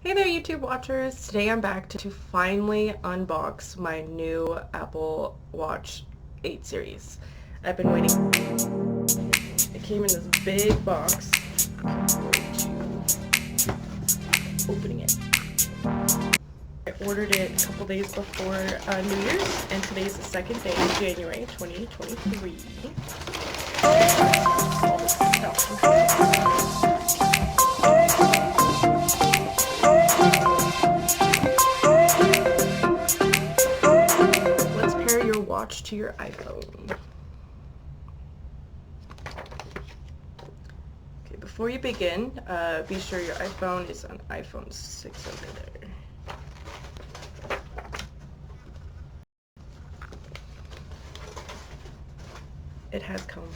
Hey there, YouTube watchers! Today I'm back to finally unbox my new Apple Watch 8 series. I've been waiting. It came in this big box. Opening it. I ordered it a couple days before New Year's, and today's the second day of January 2023. All this stuff. Watch to your iPhone. Okay, before you begin, be sure your iPhone is on iPhone 6 over there. It has come.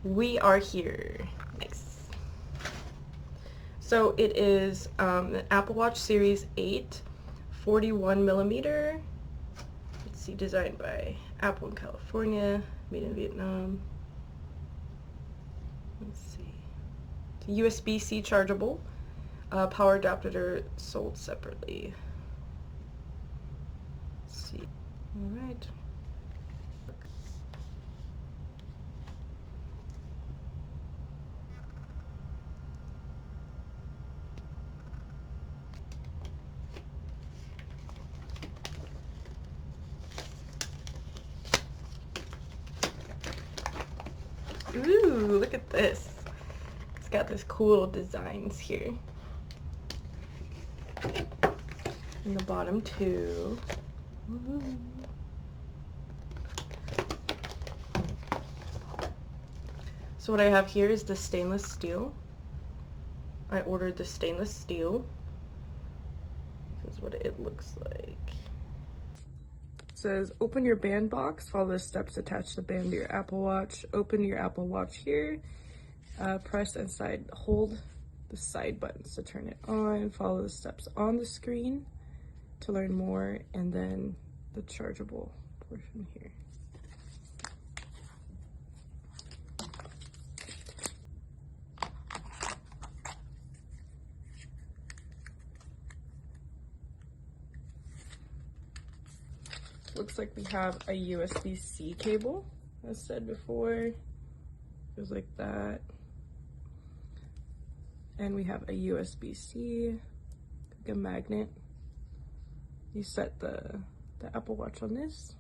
We are here. Nice. So it is an Apple Watch Series 8. 41 millimeter. Let's see, designed by Apple in California, made in Vietnam. Let's see. USB-C chargeable. Power adapter sold separately. Let's see. All right. Ooh, look at this. It's got this cool designs here. And the bottom too. Ooh. So what I have here is the stainless steel. I ordered the stainless steel. This is what it looks like. It says, open your band box, follow the steps attached the band to your Apple Watch. Open your Apple Watch here. Press and hold the side buttons to turn it on. Follow the steps on the screen to learn more, and then the chargeable portion here. Looks like we have a USB-C cable, as said before. It goes like that. And we have a USB-C, like a magnet. You set the Apple Watch on this.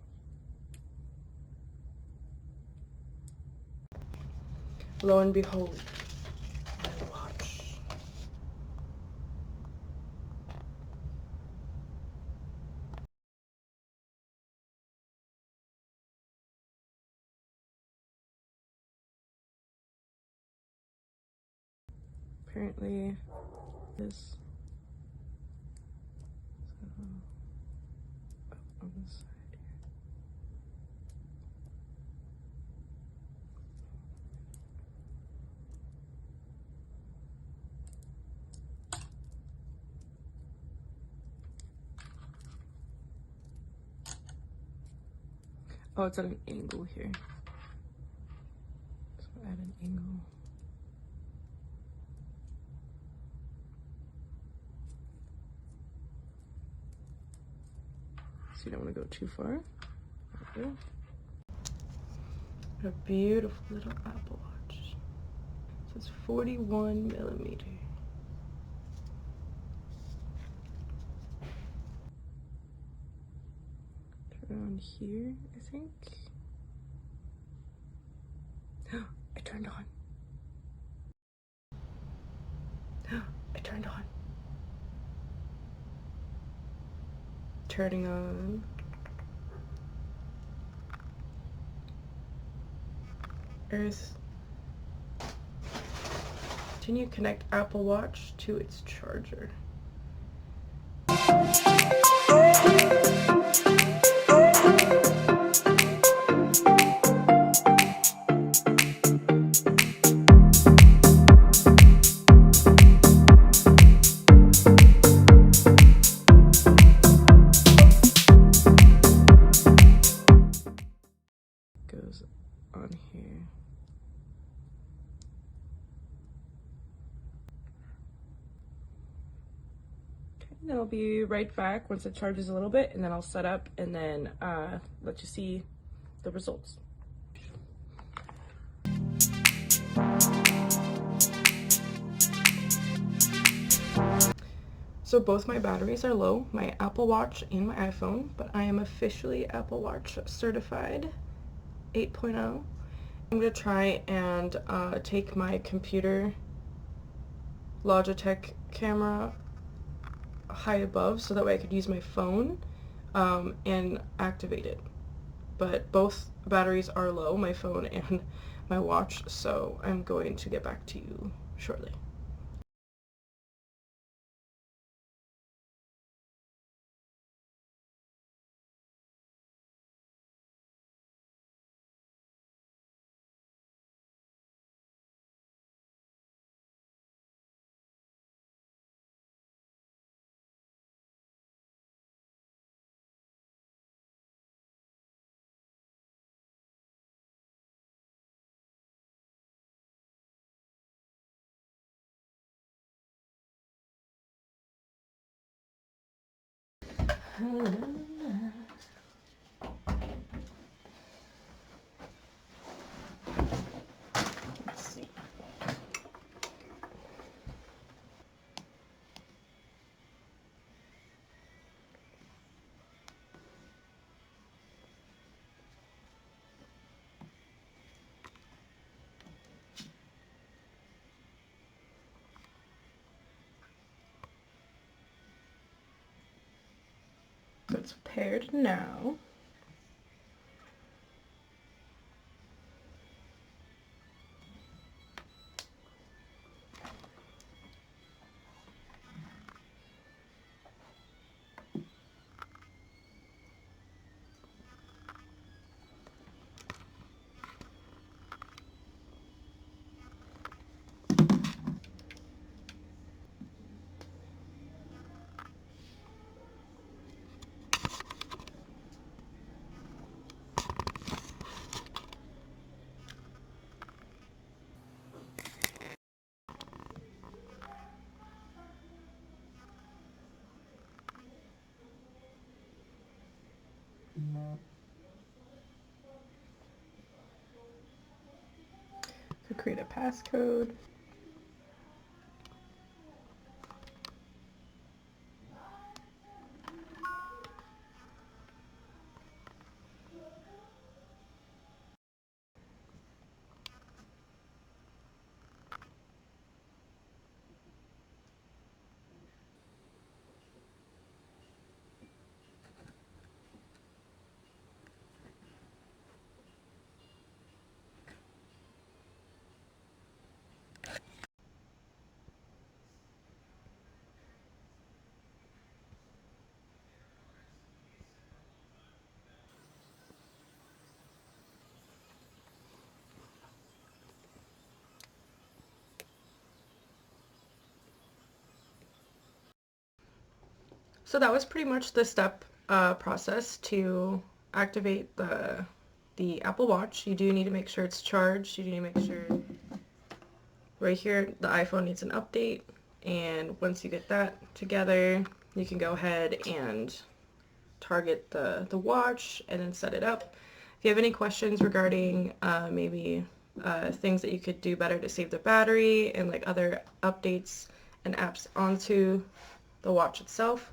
Lo and behold, my watch. Apparently, this on this side here. Oh, it's at an angle here. So at an angle. So you don't want to go too far. There we go. A beautiful little Apple Watch. So it's 41 millimeter. Turn on here, I think. I turned on. I turned on. Turning on. Earth. Continue connect Apple Watch to its charger. Goes on here. I'll be right back once it charges a little bit, and then I'll set up and then let you see the results. So both my batteries are low, my Apple Watch and my iPhone, but I am officially Apple Watch certified 8.0. I'm going to try and take my computer Logitech camera high above so that way I could use my phone and activate it. But both batteries are low, my phone and my watch, so I'm going to get back to you shortly. Let's see. It's paired now. To create a passcode. So that was pretty much the step process to activate the Apple Watch. You do need to make sure it's charged. You do need to make sure right here the iPhone needs an update, and once you get that together, you can go ahead and target the watch and then set it up. If you have any questions regarding maybe things that you could do better to save the battery and like other updates and apps onto the watch itself,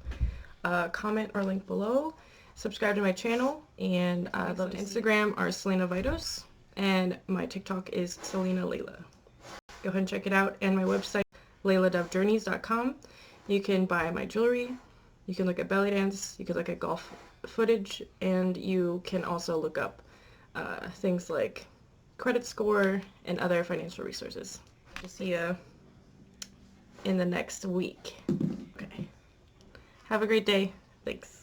comment or link below. Subscribe to my channel, and the Instagram are Selena Vitos, and my TikTok is Selena Layla. Go ahead and check it out, and my website, layladovjourneys.com. You can buy my jewelry, you can look at belly dance, you can look at golf footage, and you can also look up things like credit score and other financial resources. I'll see you in the next week. Okay. Have a great day. Thanks.